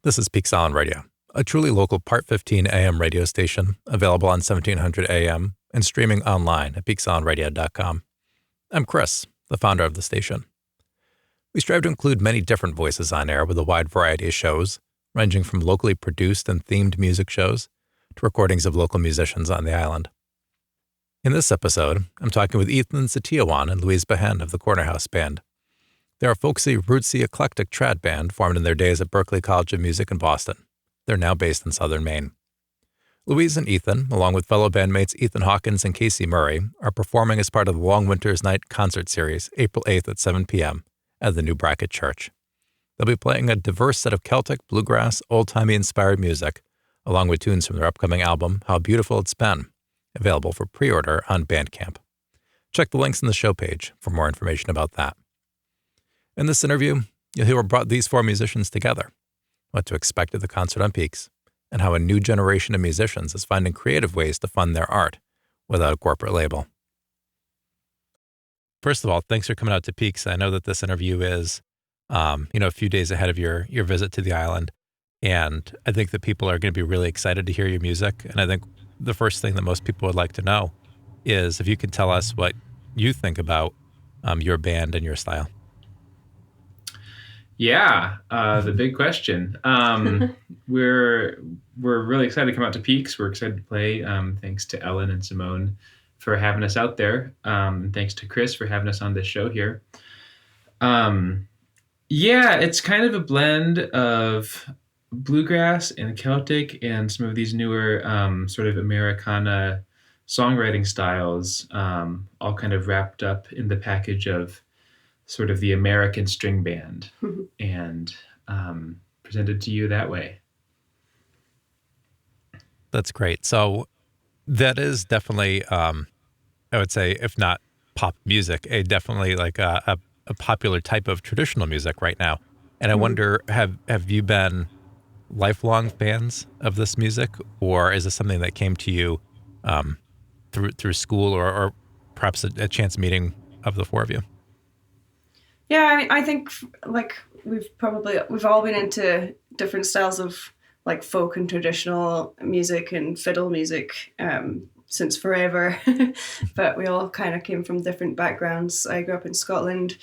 This is Peak Sound Radio, a truly local Part 15 AM radio station available on 1700 AM and streaming online at peaksoundradio.com. I'm Chris, the founder of the station. We strive to include many different voices on air with a wide variety of shows, ranging from locally produced and themed music shows to recordings of local musicians on the island. In this episode, I'm talking with Ethan Satiawan and Louise Behen of the Corner House Band. They're a folksy, rootsy, eclectic trad band formed in their days at Berklee College of Music in Boston. They're now based in southern Maine. Louise and Ethan, along with fellow bandmates Ethan Hawkins and Casey Murray, are performing as part of the Long Winter's Night concert series, April 8th at 7 p.m. at the new Brackett Church. They'll be playing a diverse set of Celtic, bluegrass, old-timey inspired music, along with tunes from their upcoming album, How Beautiful It's Been, available for pre-order on Bandcamp. Check the links in the show page for more information about that. In this interview, you'll hear what brought these four musicians together, what to expect at the concert on Peaks, and how a new generation of musicians is finding creative ways to fund their art without a corporate label. First of all, thanks for coming out to Peaks. I know that this interview is, a few days ahead of your visit to the island, and I think that people are going to be really excited to hear your music. And I think the first thing that most people would like to know is if you can tell us what you think about your band and your style. Yeah, the big question. We're really excited to come out to Peaks. We're excited to play. Thanks to Ellen and Simone for having us out there. Thanks to Chris for having us on this show here. It's kind of a blend of bluegrass and Celtic and some of these newer sort of Americana songwriting styles, all kind of wrapped up in the package of sort of the American string band and presented to you that way. That's great. So that is definitely, I would say, if not pop music, definitely like a popular type of traditional music right now. And I wonder, have you been lifelong fans of this music, or is this something that came to you through school or perhaps a chance meeting of the four of you? Yeah, I mean, I think like we've all been into different styles of like folk and traditional music and fiddle music since forever, but we all kind of came from different backgrounds. I grew up in Scotland,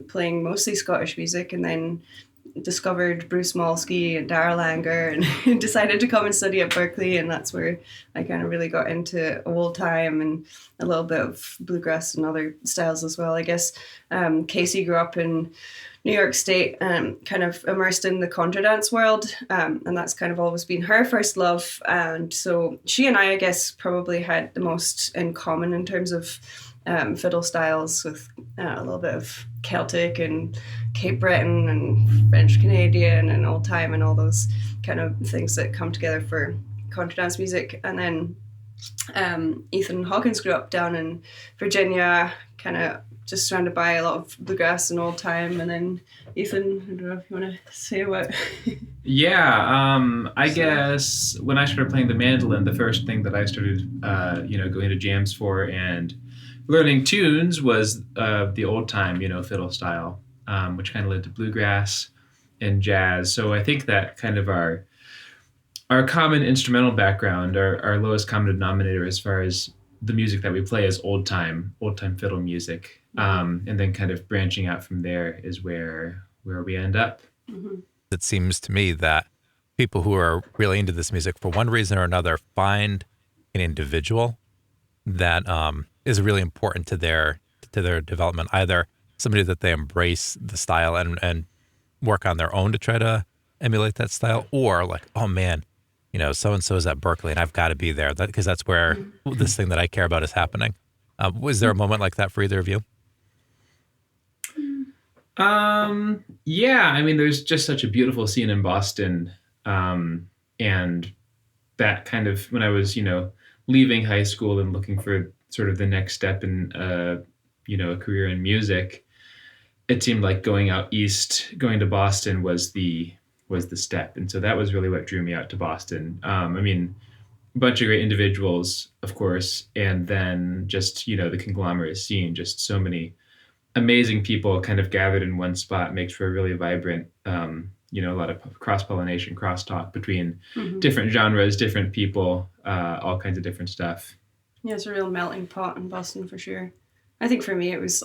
playing mostly Scottish music, and then discovered Bruce Molsky and Darryl Anger and decided to come and study at Berklee, and that's where I kind of really got into old time and a little bit of bluegrass and other styles as well. I guess Casey grew up in New York State and kind of immersed in the contra dance world, and that's kind of always been her first love, and so she and I guess probably had the most in common in terms of fiddle styles, with a little bit of Celtic and Cape Breton and French Canadian and old time and all those kind of things that come together for contra dance music. And then Ethan Hawkins grew up down in Virginia, kind of just surrounded by a lot of bluegrass and old time. And then Ethan, I don't know if you want to say what. I guess when I started playing the mandolin, the first thing that I started, going to jams for and learning tunes was the old time, fiddle style, which kind of led to bluegrass and jazz. So I think that kind of our common instrumental background, our lowest common denominator as far as the music that we play is old time fiddle music. And then kind of branching out from there is where we end up. Mm-hmm. It seems to me that people who are really into this music, for one reason or another, find an individual that is really important to their development. Either somebody that they embrace the style and work on their own to try to emulate that style, or like, oh man, so-and-so is at Berklee and I've got to be there because that's where this thing that I care about is happening. Was there a moment like that for either of you? I mean, there's just such a beautiful scene in Boston. And that kind of, when I was, leaving high school and looking for sort of the next step in, a career in music, it seemed like going out east, going to Boston was the step. And so that was really what drew me out to Boston. I mean, a bunch of great individuals, of course, and then just, the conglomerate scene, just so many amazing people kind of gathered in one spot makes for a really vibrant a lot of cross-pollination, crosstalk between different genres, different people, all kinds of different stuff. Yeah, it's a real melting pot in Boston for sure. I think for me it was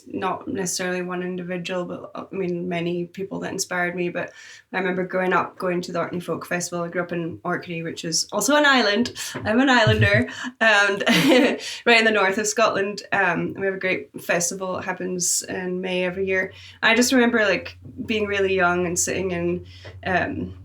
not necessarily one individual, but I mean many people that inspired me. But I remember growing up going to the Orkney Folk Festival. I grew up in Orkney, which is also an island. I'm an islander, and right in the north of Scotland. We have a great festival. It happens in May every year. I just remember like being really young and sitting in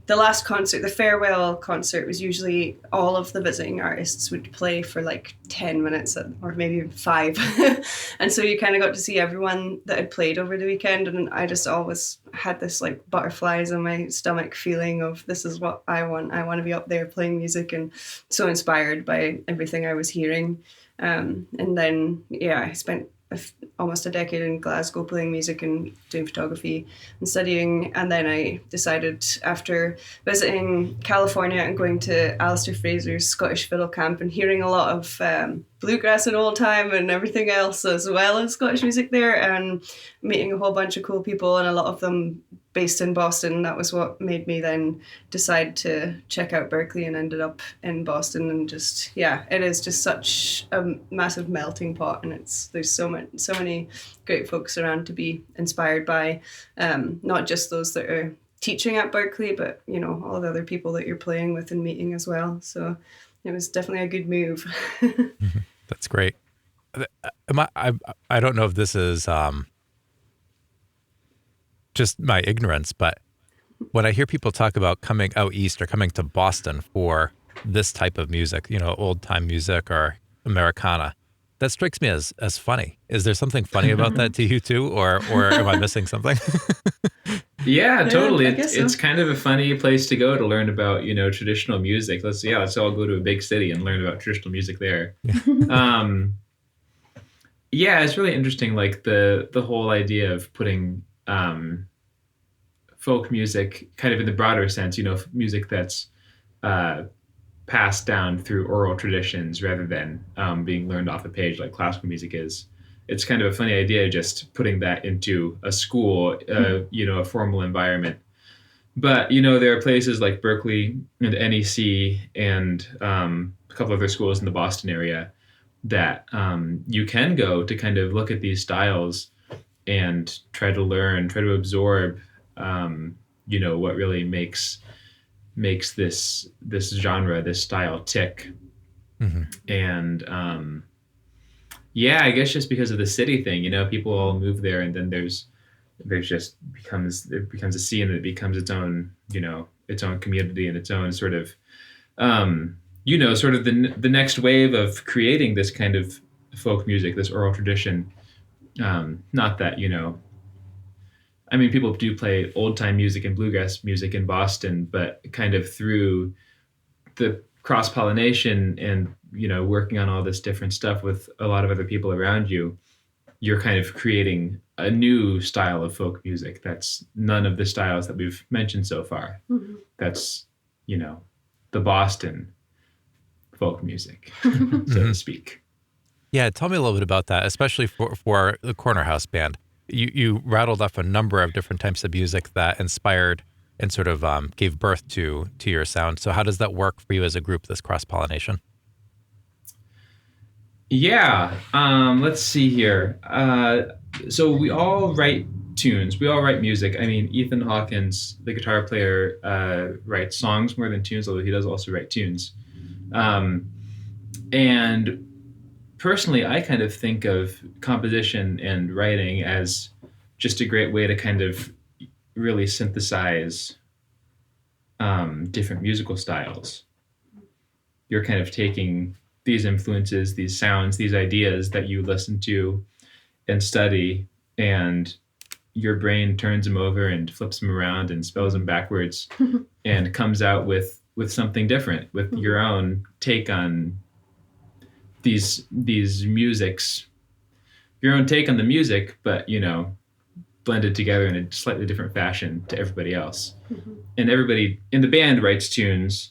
the last concert, the farewell concert, was usually all of the visiting artists would play for like 10 minutes or maybe 5. And so you kind of got to see everyone that had played over the weekend. And I just always had this like butterflies in my stomach feeling of this is what I want. I want to be up there playing music, and so inspired by everything I was hearing. And then, yeah, I spent almost a decade in Glasgow playing music and doing photography and studying, and then I decided after visiting California and going to Alistair Fraser's Scottish Fiddle Camp and hearing a lot of bluegrass and old time and everything else as well as Scottish music there, and meeting a whole bunch of cool people, and a lot of them based in Boston. That was what made me then decide to check out Berklee, and ended up in Boston. And just, yeah, it is just such a massive melting pot, and there's so many great folks around to be inspired by, not just those that are teaching at Berklee, but all the other people that you're playing with and meeting as well. So it was definitely a good move. That's great. I don't know if this is just my ignorance, but when I hear people talk about coming out east or coming to Boston for this type of music, old time music or Americana, that strikes me as funny. Is there something funny about that to you too, or am I missing something? Yeah, totally. I guess so. It's kind of a funny place to go to learn about, traditional music. Let's all go to a big city and learn about traditional music there. Yeah, it's really interesting. Like the whole idea of putting folk music kind of in the broader sense, music that's passed down through oral traditions rather than being learned off a page like classical music is. It's kind of a funny idea just putting that into a school, a formal environment. But, there are places like Berklee and NEC and a couple other schools in the Boston area that you can go to kind of look at these styles and try to learn, try to absorb, what really makes this genre, this style tick. Mm-hmm. And I guess just because of the city thing, people all move there, and then there's just becomes a scene, and it becomes its own, its own community and its own sort of, sort of the next wave of creating this kind of folk music, this oral tradition. Not that, people do play old time music and bluegrass music in Boston, but kind of through the cross-pollination and, working on all this different stuff with a lot of other people around you, you're kind of creating a new style of folk music that's none of the styles that we've mentioned so far. Mm-hmm. That's, the Boston folk music, so to speak. Yeah, tell me a little bit about that, especially for the Corner House Band. You rattled off a number of different types of music that inspired and sort of gave birth to your sound. So how does that work for you as a group, this cross-pollination? Yeah, let's see here. So we all write tunes. We all write music. Ethan Hawkins, the guitar player, writes songs more than tunes, although he does also write tunes. And personally, I kind of think of composition and writing as just a great way to kind of really synthesize different musical styles. You're kind of taking these influences, these sounds, these ideas that you listen to and study, and your brain turns them over and flips them around and spells them backwards and comes out with something different, with your own take on these musics, your own take on the music, but blended together in a slightly different fashion to everybody else. Mm-hmm. And everybody in the band writes tunes.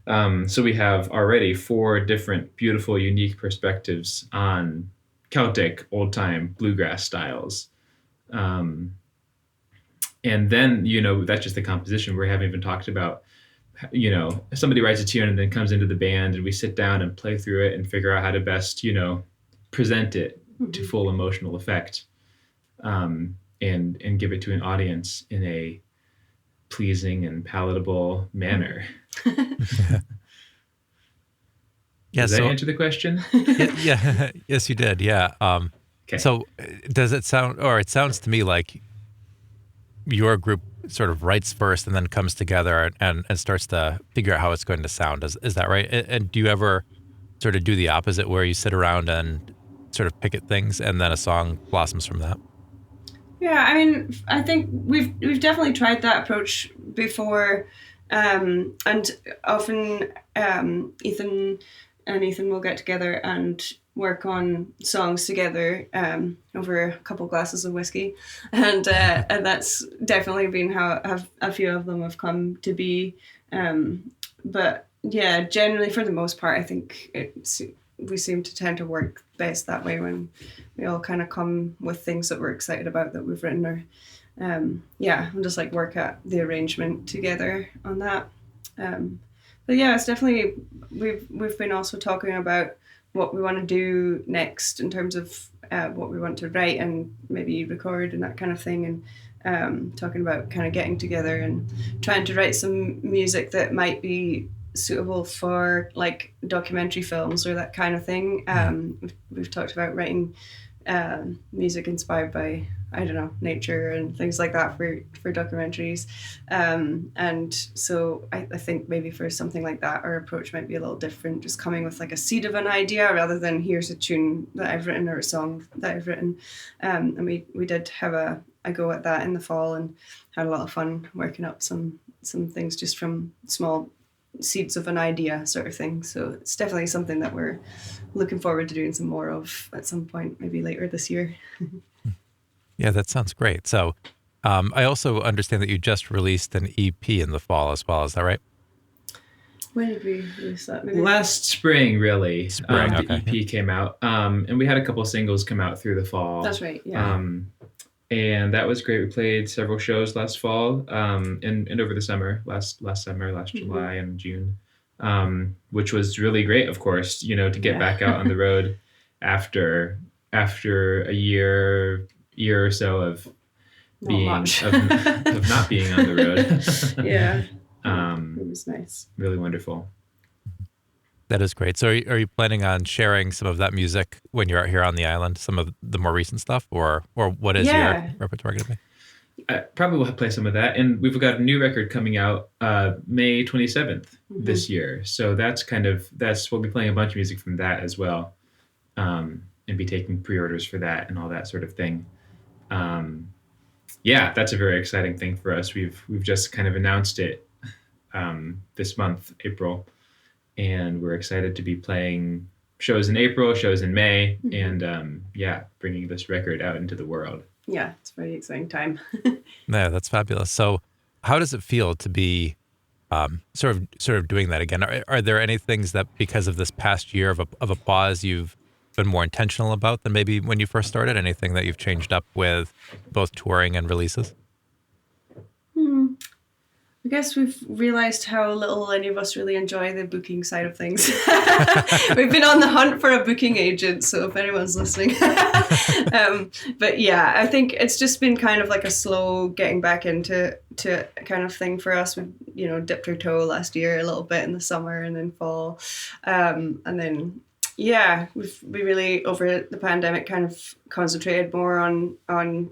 So we have already 4 different beautiful, unique perspectives on Celtic, old time bluegrass styles. And then, that's just the composition. We haven't even talked about, somebody writes a tune and then comes into the band and we sit down and play through it and figure out how to best, present it to full emotional effect, and give it to an audience in a pleasing and palatable manner. Yeah, Does that answer the question? Yeah, yes, you did. Yeah. Okay. So does it sound, or it sounds to me like your group sort of writes first and then comes together and starts to figure out how it's going to sound. Is that right? And do you ever sort of do the opposite where you sit around and sort of pick at things and then a song blossoms from that? Yeah, I mean, I think we've definitely tried that approach before, and often Ethan will get together and work on songs together over a couple glasses of whiskey, and that's definitely been how a few of them have come to be. But yeah, generally for the most part, I think we seem to tend to work best that way when we all kind of come with things that we're excited about that we've written, or and just like work at the arrangement together on that. But yeah, it's definitely, we've been also talking about what we want to do next in terms of what we want to write and maybe record and that kind of thing, and talking about kind of getting together and trying to write some music that might be suitable for like documentary films or that kind of thing. We've talked about writing music inspired by, I don't know, nature and things like that for documentaries. And so I think maybe for something like that, our approach might be a little different, just coming with like a seed of an idea rather than here's a tune that I've written or a song that I've written. And we did have a go at that in the fall and had a lot of fun working up some things just from small seeds of an idea sort of thing. So it's definitely something that we're looking forward to doing some more of at some point, maybe later this year. Yeah, that sounds great. So I also understand that you just released an EP in the fall as well. Is that right? When did we release that? Maybe? Last spring, really. Spring, the EP came out. And we had a couple singles come out through the fall. That's right, yeah. And that was great. We played several shows last fall, and over the summer, last July and June, which was really great, of course, to get back out on the road after a year or so of not being of not being on the road. Yeah. It was nice. Really wonderful. That is great. So are you planning on sharing some of that music when you're out here on the island, some of the more recent stuff, or what is your repertoire going to be? I probably will play some of that. And we've got a new record coming out May 27th this year. So we'll be playing a bunch of music from that as well, and be taking pre-orders for that and all that sort of thing. That's a very exciting thing for us. We've just kind of announced it this month, April. And we're excited to be playing shows in April, shows in May, and bringing this record out into the world. Yeah, it's a very exciting time. Yeah, that's fabulous. So how does it feel to be sort of doing that again? Are there any things that because of this past year of a pause you've been more intentional about than maybe when you first started? Anything that you've changed up with both touring and releases? I guess we've realized how little any of us really enjoy the booking side of things. We've been on the hunt for a booking agent, so if anyone's listening. But yeah, I think it's just been kind of like a slow getting back into kind of thing for us. We, dipped our toe last year a little bit in the summer and then fall. And then, we really, over the pandemic, kind of concentrated more on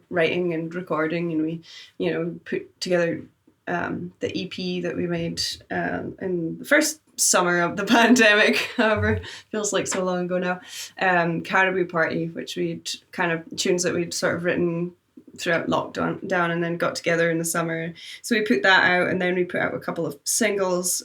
writing and recording, and we, put together the EP that we made in the first summer of the pandemic, however, feels like so long ago now, Caribou Party, which we'd kind of tunes that we'd sort of written throughout lockdown and then got together in the summer. So we put that out, and then we put out a couple of singles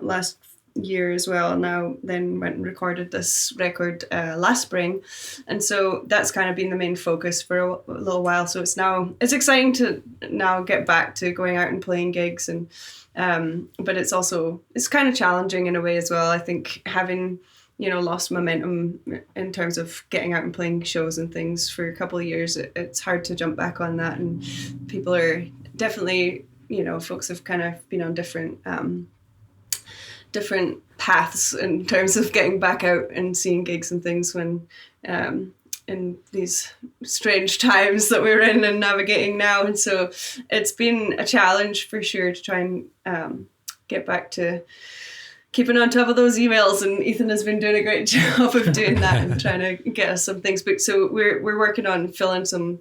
last year as well. Now then went and recorded this record last spring, and so that's kind of been the main focus for a little while. So it's exciting to now get back to going out and playing gigs, and but it's kind of challenging in a way as well. I think having lost momentum in terms of getting out and playing shows and things for a couple of years, it's hard to jump back on that, and people are definitely, folks have kind of been on different paths in terms of getting back out and seeing gigs and things when in these strange times that we're in and navigating now. And so it's been a challenge for sure to try and get back to keeping on top of those emails, and Ethan has been doing a great job of doing that and trying to get us some things booked. So we're working on filling some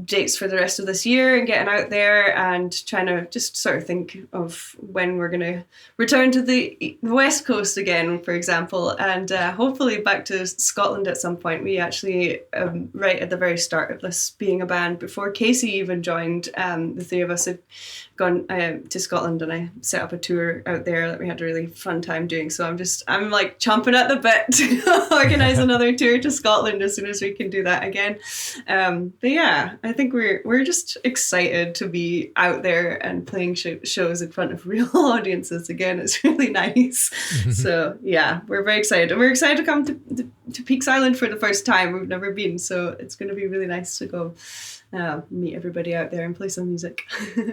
dates for the rest of this year and getting out there and trying to just sort of think of when we're going to return to the West Coast again, for example, and hopefully back to Scotland at some point. We actually, right at the very start of this being a band, before Casey even joined, the three of us had gone to Scotland, and I set up a tour out there that we had a really fun time doing. So I'm like chomping at the bit to organise another tour to Scotland as soon as we can do that again. But yeah, I think we're just excited to be out there and playing shows in front of real audiences again. It's really nice. So yeah, we're very excited, and we're excited to come to Peaks Island for the first time. We've never been, so it's going to be really nice to go meet everybody out there and play some music.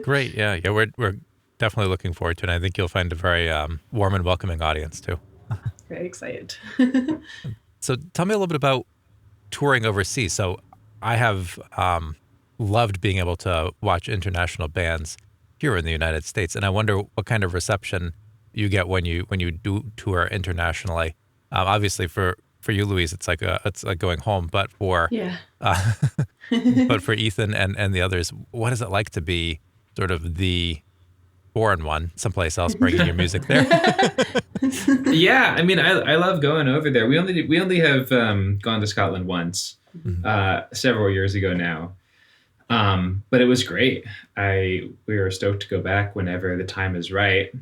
Great, yeah, we're definitely looking forward to it. And I think you'll find a very warm and welcoming audience too. Very excited. So tell me a little bit about touring overseas. So I have loved being able to watch international bands here in the United States, and I wonder what kind of reception you get when you do tour internationally. Obviously, for you, Louise, it's like going home, but for but for Ethan and the others, what is it like to be sort of the foreign one someplace else, bringing your music there? Yeah, I mean, I love going over there. We only have gone to Scotland once, several years ago now, but it was great. We were stoked to go back whenever the time is right.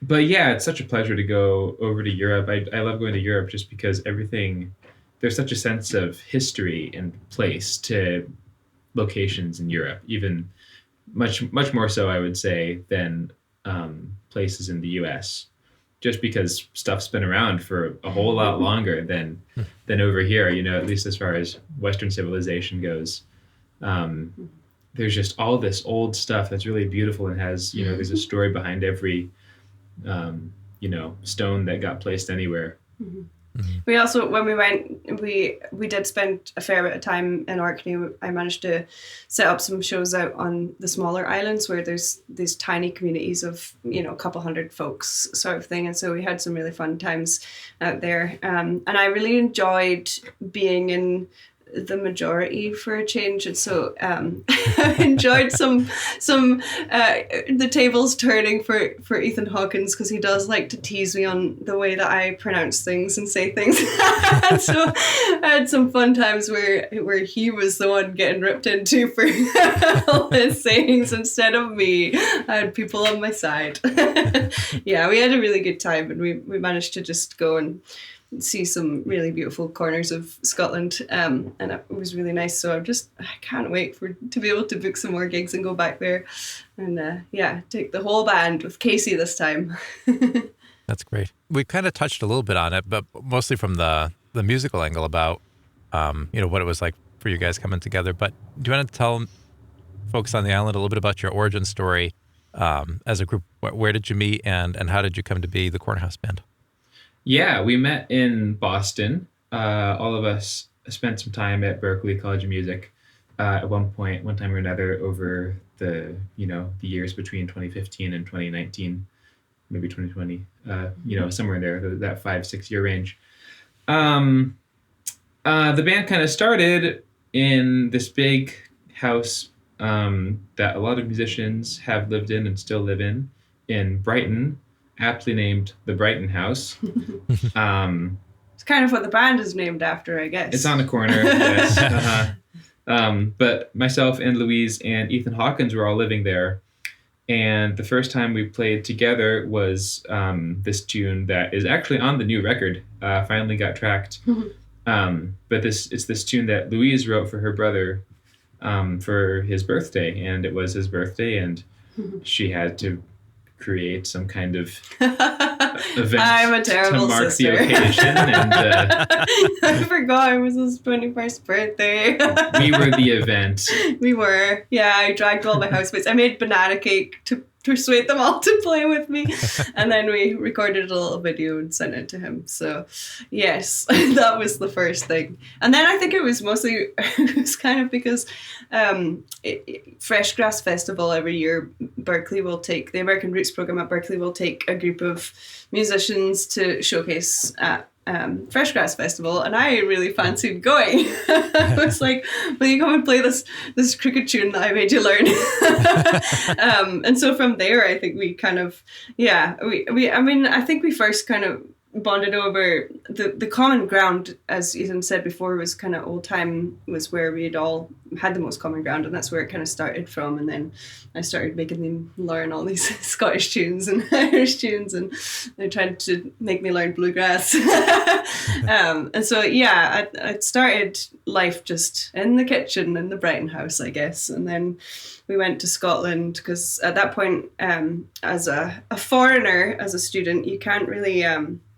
But yeah, it's such a pleasure to go over to Europe. I love going to Europe just because there's such a sense of history and place to locations in Europe, even much more so, I would say, than places in the US, just because stuff's been around for a whole lot longer than over here, at least as far as Western civilization goes. There's just all this old stuff that's really beautiful and has, there's a story behind every stone that got placed anywhere. We also, when we went, we did spend a fair bit of time in Orkney. I managed to set up some shows out on the smaller islands where there's these tiny communities of, a couple hundred folks sort of thing. And so we had some really fun times out there. And I really enjoyed being in the majority for a change, and so I enjoyed some the tables turning for Ethan Hawkins, because he does like to tease me on the way that I pronounce things and say things. So I had some fun times where he was the one getting ripped into for all his sayings instead of me. I had people on my side. Yeah, we had a really good time, and we managed to just go and see some really beautiful corners of Scotland, and it was really nice. So I can't wait to be able to book some more gigs and go back there, and take the whole band with Casey this time. That's great. We kind of touched a little bit on it, but mostly from the musical angle about what it was like for you guys coming together. But do you want to tell folks on the island a little bit about your origin story as a group? Where did you meet, and how did you come to be the Cornhouse Band? Yeah, we met in Boston. All of us spent some time at Berklee College of Music at one time or another over the years between 2015 and 2019, maybe 2020, somewhere in there, that 5-6 year range. The band kind of started in this big house that a lot of musicians have lived in and still live in Brighton, aptly named the Brighton House. It's kind of what the band is named after, I guess. It's on the corner, yes. But myself and Louise and Ethan Hawkins were all living there. And the first time we played together was this tune that is actually on the new record, finally got tracked. But it's this tune that Louise wrote for her brother for his birthday. And it was his birthday, and she had to create some kind of event I'm a terrible to mark sister. the occasion, and I forgot it was his 21st birthday. we were the event. We were. Yeah, I dragged all my housemates. I made banana cake to persuade them all to play with me. And then we recorded a little video and sent it to him. So, yes, that was the first thing. And then I think it was mostly, it was kind of because Fresh Grass Festival every year, Berkeley will take, the American Roots program at Berkeley will take a group of musicians to showcase at Fresh Grass Festival, and I really fancied going. I was like, will you come and play this cricket tune that I made you learn? And so from there, I think we kind of, I think we first kind of bonded over the common ground, as Ethan said before, was kind of old time, was where we'd all had the most common ground, and that's where it kind of started from. And then I started making them learn all these Scottish tunes and Irish tunes, and they tried to make me learn bluegrass. And so I started life just in the kitchen in the Brighton house, I guess. And then we went to Scotland, because at that point, as a foreigner, as a student, you can't really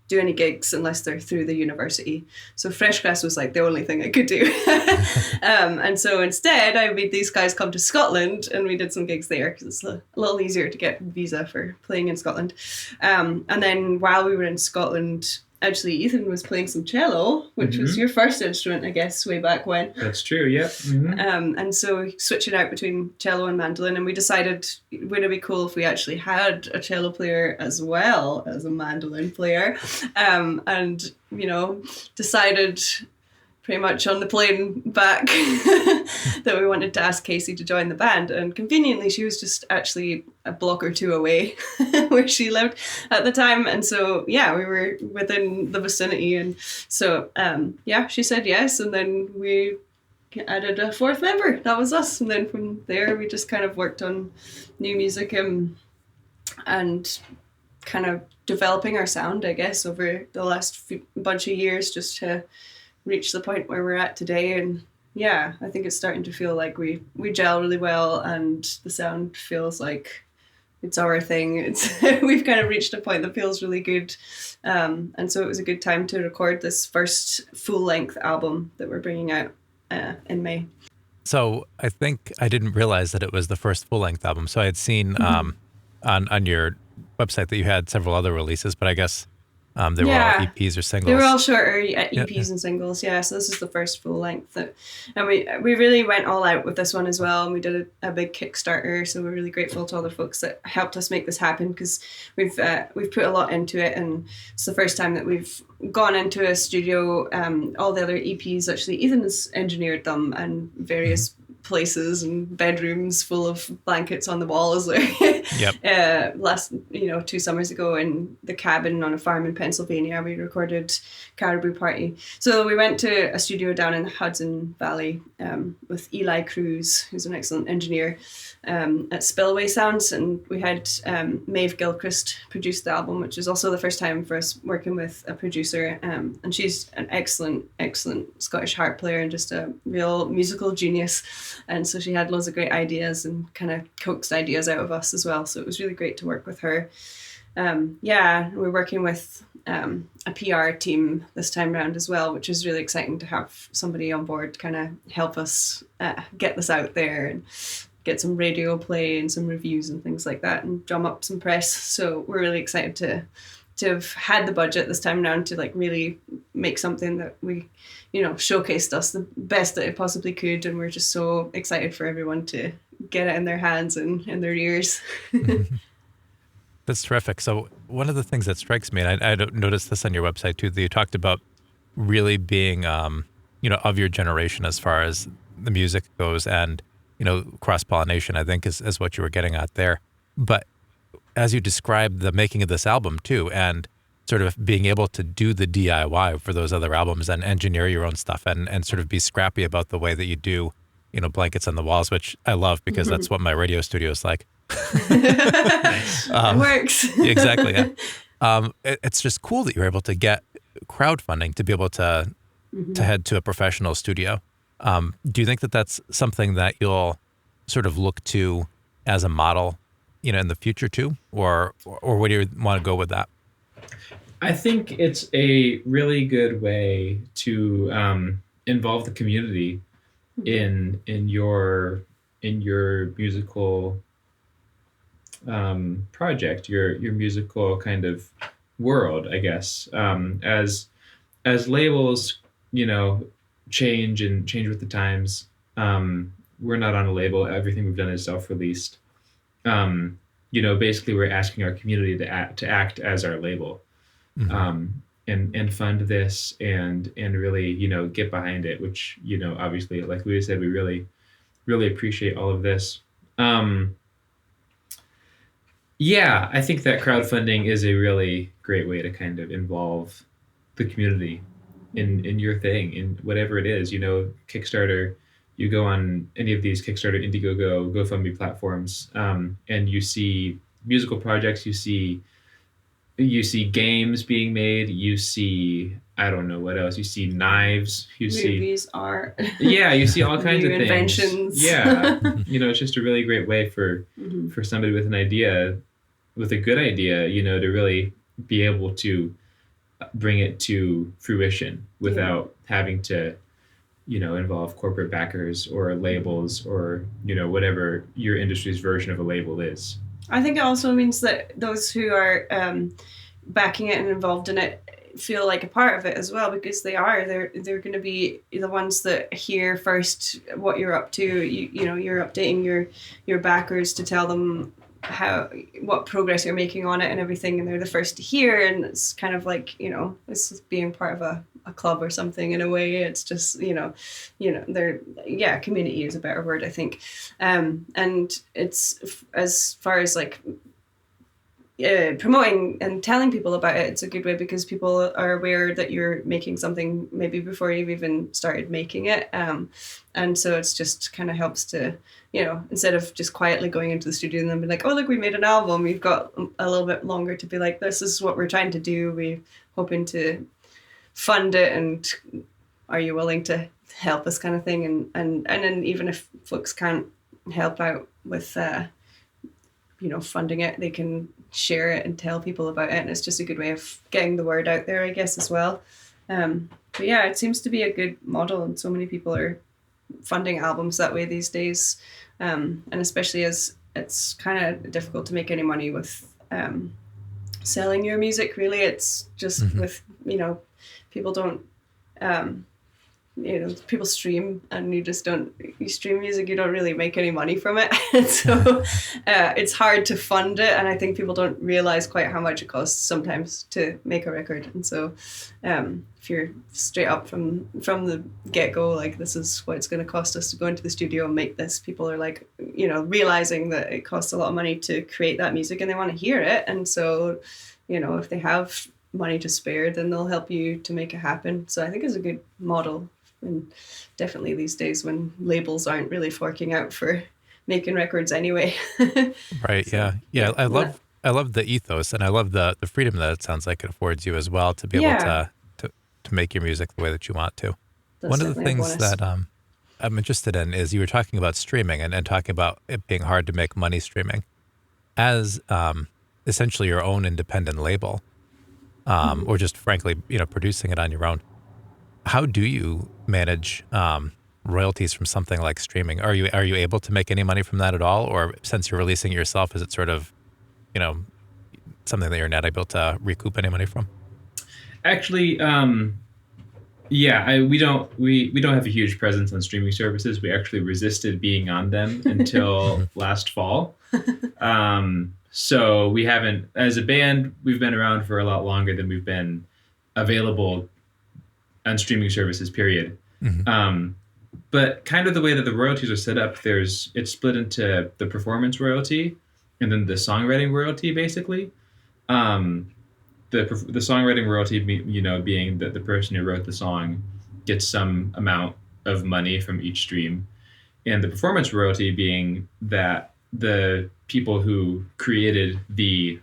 do any gigs unless they're through the university. So Freshgrass was like the only thing I could do. And so instead I made these guys come to Scotland, and we did some gigs there because it's a little easier to get a visa for playing in Scotland. And then while we were in Scotland, actually Ethan was playing some cello, which was your first instrument, I guess, way back when. That's true, yeah. Mm-hmm. And so switching out between cello and mandolin, and we decided, would it be cool if we actually had a cello player as well as a mandolin player? And, decided pretty much on the plane back that we wanted to ask Casey to join the band. And conveniently, she was just actually a block or two away where she lived at the time. And so, we were within the vicinity. And so, she said yes. And then we added a fourth member. That was us. And then from there, we just kind of worked on new music and kind of developing our sound, I guess, over the last bunch of years, just to reach the point where we're at today. And I think it's starting to feel like we gel really well, and the sound feels like it's our thing. We've kind of reached a point that feels really good, and so it was a good time to record this first full-length album that we're bringing out in May. So I think I didn't realize that it was the first full-length album. So I had seen on your website that you had several other releases, but I guess they were all EPs or singles. They were all shorter EPs and singles, so this is the first full length. And we really went all out with this one as well, and we did a big Kickstarter, so we're really grateful to all the folks that helped us make this happen, because we've put a lot into it, and it's the first time that we've gone into a studio. All the other EPs, actually, Ethan has engineered them, and various places and bedrooms full of blankets on the walls. Last 2 summers ago in the cabin on a farm in Pennsylvania, we recorded Caribou Party. So we went to a studio down in the Hudson Valley with Eli Cruz, who's an excellent engineer, at Spillway Sounds, and we had Maeve Gilchrist produce the album, which is also the first time for us working with a producer, and she's an excellent Scottish harp player and just a real musical genius. And so she had loads of great ideas and kind of coaxed ideas out of us as well. So it was really great to work with her. We're working with a PR team this time around as well, which is really exciting to have somebody on board to kind of help us get this out there and get some radio play and some reviews and things like that, and drum up some press. So we're really excited to have had the budget this time around to really make something that we showcased us the best that it possibly could, and we're just so excited for everyone to get it in their hands and in their ears. That's terrific. So one of the things that strikes me, and I noticed this on your website too, that you talked about really being of your generation as far as the music goes, and cross-pollination, I think, is what you were getting at there. But as you described the making of this album too, and sort of being able to do the DIY for those other albums and engineer your own stuff and sort of be scrappy about the way that you do, blankets on the walls, which I love because that's what my radio studio is like. It works. Exactly. Yeah. It's just cool that you're able to get crowdfunding to be able to head to a professional studio. Do you think that that's something that you'll sort of look to as a model, in the future too, or where do you want to go with that? I think it's a really good way to involve the community in your musical project, your musical kind of world, I guess. As labels, you know, change with the times. We're not on a label. Everything we've done is self-released. Basically, we're asking our community to act as our label, and fund this and really, get behind it. Which, obviously, like we said, we really appreciate all of this. Yeah, I think that crowdfunding is a really great way to kind of involve the community in your thing, in whatever it is. Kickstarter. You go on any of these Kickstarter, Indiegogo, GoFundMe platforms, and you see musical projects. You see games being made. You see, I don't know what else. You see knives. Movies, art. Yeah, you see all kinds of things. Inventions. Yeah, it's just a really great way for somebody with an idea, with a good idea, to really be able to bring it to fruition without having to, involve corporate backers or labels or, whatever your industry's version of a label is. I think it also means that those who are backing it and involved in it feel like a part of it as well, because they're going to be the ones that hear first what you're up to. You're updating your backers to tell them what progress you're making on it and everything, and they're the first to hear. And it's kind of like, this is being part of a club or something in a way. It's just community is a better word, I think. And it's as far as like promoting and telling people about it, it's a good way because people are aware that you're making something maybe before you've even started making it. And so it's just kind of helps to, instead of just quietly going into the studio and then be like, oh, look, we made an album. We've got a little bit longer to be like, this is what we're trying to do. We're hoping to fund it. And are you willing to help us, kind of thing? And then even if folks can't help out with, funding it, they can share it and tell people about it, and it's just a good way of getting the word out there, I guess, as well. But yeah, it seems to be a good model, and so many people are funding albums that way these days, and especially as it's kind of difficult to make any money with selling your music. Really, it's just with people don't people stream, and you stream music, you don't really make any money from it. So it's hard to fund it, and I think people don't realize quite how much it costs sometimes to make a record. And so if you're straight up from the get-go, like, this is what it's going to cost us to go into the studio and make this, people are like, realizing that it costs a lot of money to create that music, and they want to hear it. And so if they have money to spare, then they'll help you to make it happen. So I think it's a good model. And definitely these days when labels aren't really forking out for making records anyway. Right. So, yeah. I love the ethos, and I love the freedom that it sounds like it affords you as well to be able to make your music the way that you want to. One of the things that I'm interested in is you were talking about streaming and talking about it being hard to make money streaming. As essentially your own independent label, or just frankly, producing it on your own. How do you manage royalties from something like streaming? Are you able to make any money from that at all? Or since you're releasing it yourself, is it sort of, something that you're not able to recoup any money from? Actually, we don't have a huge presence on streaming services. We actually resisted being on them until last fall. So we haven't, as a band, we've been around for a lot longer than we've been available on streaming services, period. But kind of the way that the royalties are set up, it's split into the performance royalty and then the songwriting royalty, basically. The songwriting royalty, being that the person who wrote the song gets some amount of money from each stream, and the performance royalty being that the people who created the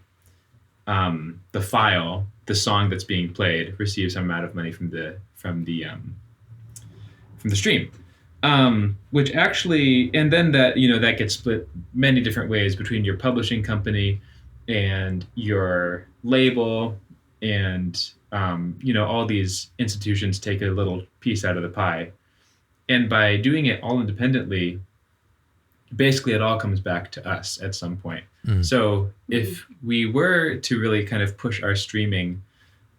file, the song that's being played, receive some amount of money from the stream, which actually, and then that that gets split many different ways between your publishing company and your label, and all these institutions take a little piece out of the pie. And by doing it all independently, basically it all comes back to us at some point. So if we were to really kind of push our streaming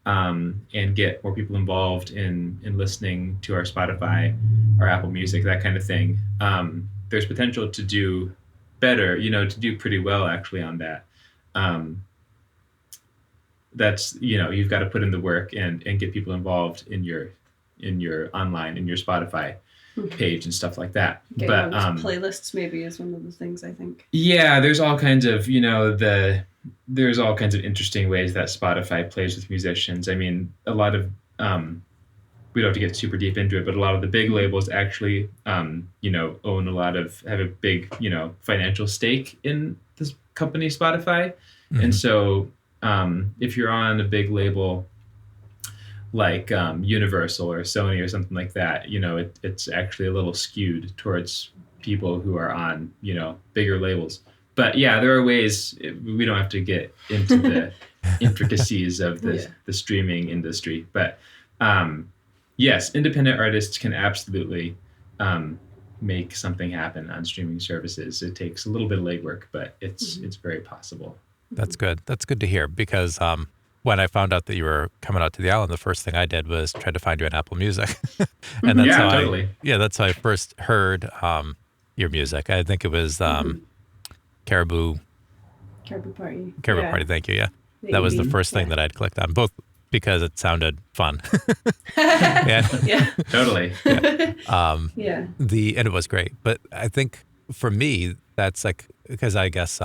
and get more people involved in listening to our Spotify, our Apple Music, that kind of thing, there's potential to do better, to do pretty well actually on that. That's, you've got to put in the work and get people involved in your online, in your Spotify page and stuff like that. Getting But onto playlists maybe is one of the things, I think. yeah, there's all kinds of, there's all kinds of interesting ways that Spotify plays with musicians. I mean, a lot of, we don't have to get super deep into it, but a lot of the big labels actually, own have a big, financial stake in this company, Spotify. And so, if you're on a big label like Universal or Sony or something like that, it's actually a little skewed towards people who are on, bigger labels. But yeah, there are ways. We don't have to get into the intricacies of the streaming industry. But yes, independent artists can absolutely make something happen on streaming services. It takes a little bit of legwork, but it's very possible. That's good. That's good to hear, because when I found out that you were coming out to the island, the first thing I did was try to find you on Apple Music. And that's that's how I first heard your music. I think it was Caribou Party. Party, thank you. Yeah. That was the first thing that I'd clicked on, both because it sounded fun. Yeah. Totally. And it was great. But I think for me, that's like, because I guess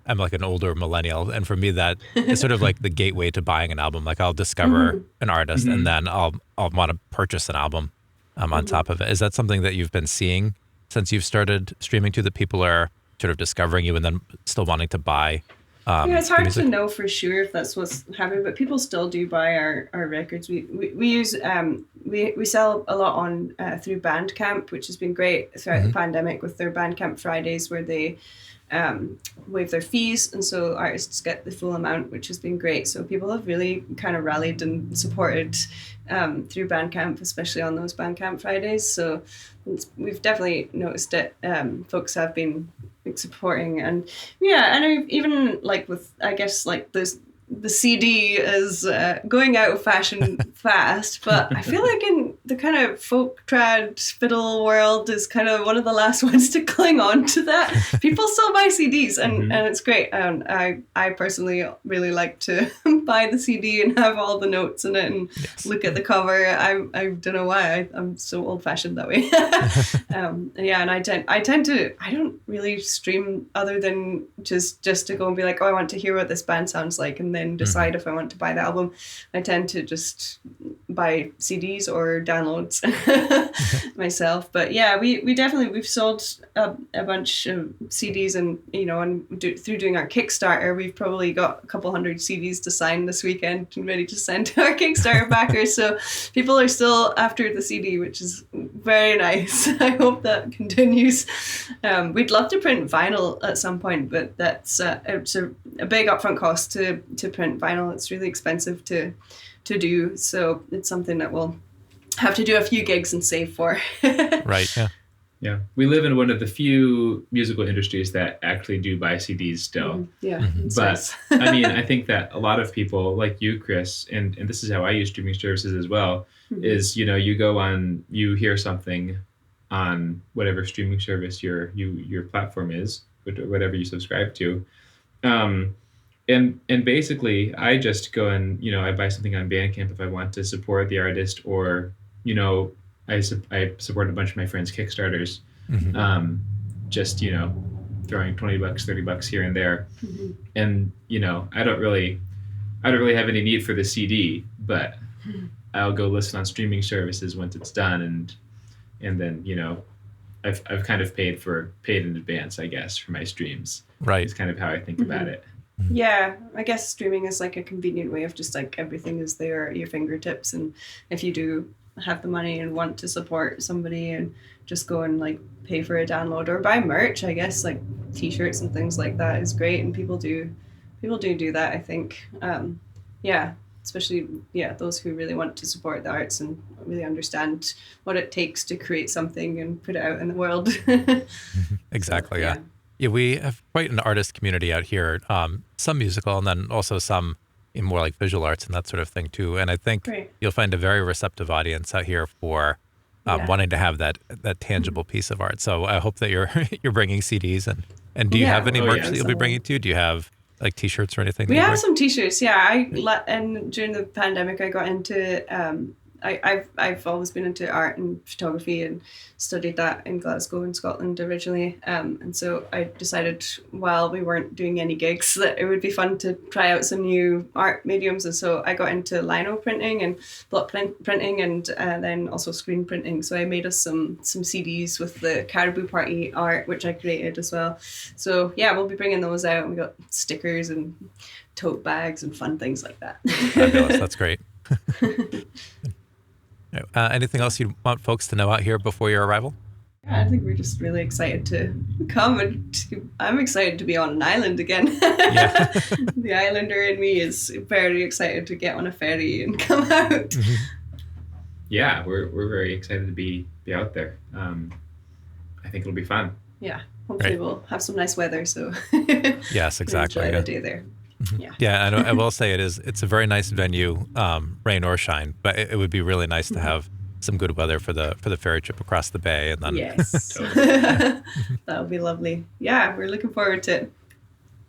I'm like an older millennial, and for me that is sort of like the gateway to buying an album. Like I'll discover an artist, and then I'll want to purchase an album on top of it. Is that something that you've been seeing since you've started streaming too, that people are sort of discovering you and then still wanting to buy? It's hard to know for sure if that's what's happening, but people still do buy our records. We use we sell a lot on through Bandcamp, which has been great throughout the pandemic with their Bandcamp Fridays, where they waive their fees, and so artists get the full amount, which has been great. So people have really kind of rallied and supported through Bandcamp, especially on those Bandcamp Fridays. So we've definitely noticed it. Folks have been supporting, and I know even like with, I guess, like the CD is going out of fashion fast, but I feel like in the kind of folk trad fiddle world is kind of one of the last ones to cling on to that. People still buy CDs, and it's great. And I personally really like to buy the CD and have all the notes in it and look at the cover. I don't know why I'm so old fashioned that way. And I tend to, I don't really stream other than just to go and be like, oh, I want to hear what this band sounds like, and then decide if I want to buy the album. I tend to just buy CDs or downloads myself. But yeah, we've sold a bunch of CDs, and through doing our Kickstarter, we've probably got a couple hundred CDs to sign this weekend and ready to send to our Kickstarter backers. So people are still after the CD, which is very nice. I hope that continues. We'd love to print vinyl at some point, but that's it's a big upfront cost to print vinyl. It's really expensive to do, so it's something that we'll have to do a few gigs and save for. Right. Yeah, we live in one of the few musical industries that actually do buy CDs still. But nice. I mean, I think that a lot of people like you, Chris, and this is how I use streaming services as well, is you go on, you hear something on whatever streaming service your platform is, whatever you subscribe to. And basically, I just go and, I buy something on Bandcamp if I want to support the artist, or, I support a bunch of my friends' Kickstarters, just, throwing $20, $30 here and there. And, I don't really have any need for the CD, but I'll go listen on streaming services once it's done. And then, I've kind of paid in advance, I guess, for my streams. Right. It's kind of how I think about it. Yeah, I guess streaming is like a convenient way of just like everything is there at your fingertips, and if you do have the money and want to support somebody, and just go and like pay for a download or buy merch, I guess like t-shirts and things like that is great, and people do that, I think. yeah, especially those who really want to support the arts and really understand what it takes to create something and put it out in the world. Exactly. So, Yeah. Yeah. We have quite an artist community out here, some musical and then also some in more like visual arts and that sort of thing too. And I think Great. you'll find a very receptive audience out here for wanting to have that tangible piece of art. So I hope that you're you're bringing CDs and do you have any merch that you'll be bringing too? Do you have like T-shirts or anything? We have some T-shirts. Yeah, and during the pandemic, I got into. I've always been into art and photography and studied that in Glasgow in Scotland originally. And so I decided while we weren't doing any gigs that it would be fun to try out some new art mediums. And so I got into lino printing and block printing and then also screen printing. So I made us some CDs with the Caribou Party art, which I created as well. So yeah, we'll be bringing those out. We got stickers and tote bags and fun things like that. Fabulous. That's great. Anything else you want folks to know out here before your arrival? Yeah, I think we're just really excited to come, and I'm excited to be on an island again. Yeah. The islander in me is very excited to get on a ferry and come out. Mm-hmm. Yeah, we're very excited to be out there. I think it'll be fun. Yeah, hopefully we'll have some nice weather. So yes, exactly. Enjoy the day there. Yeah. Yeah, I will say it's a very nice venue, rain or shine, but it would be really nice to have some good weather for the ferry trip across the bay, and then yes, that would be lovely. Yeah, we're looking forward to it.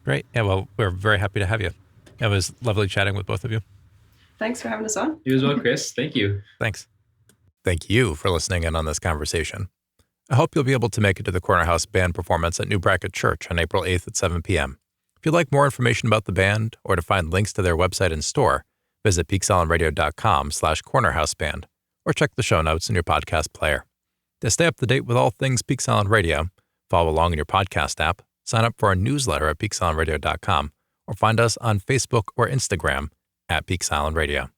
Great. Yeah, well, we're very happy to have you. It was lovely chatting with both of you. Thanks for having us on. You as well, Chris. Thank you. Thanks. Thank you for listening in on this conversation. I hope you'll be able to make it to the Corner House band performance at New Brackett Church on April 8th at 7 p.m. If you'd like more information about the band or to find links to their website and store, visit peaksislandradio.com/cornerhouseband or check the show notes in your podcast player. To stay up to date with all things Peaks Island Radio, follow along in your podcast app, sign up for our newsletter at peaksislandradio.com, or find us on Facebook or Instagram at Peaks Island Radio.